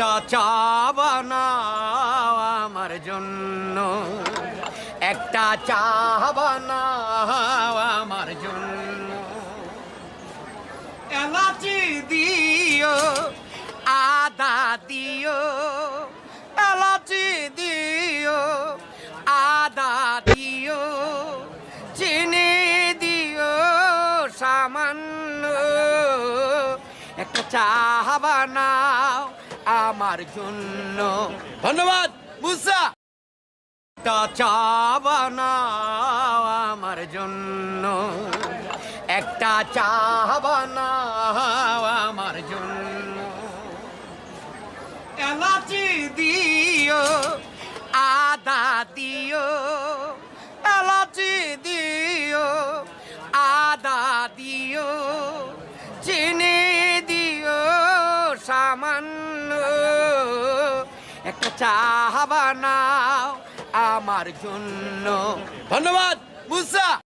একটা চা বানাও আমার জন্য, একটা চা বানাও আমার জন্য। এলাচি দিও, আদা দিও, এলাচি দিও, আদা দিও, চিনি দিও সামান্য, একটা চা বানাও আমার জন্য। ধন্যবাদ মুসা। একটা চা বানাও আমার জন্য, একটা চা বানাও আমার জন্য। এলাচি দিও, আদা দিও, এলাচি দিও, আদা দিও, চিনি দিও সামান্য, একটা চা বানাও আমার জন্য। ধন্যবাদ মুসা।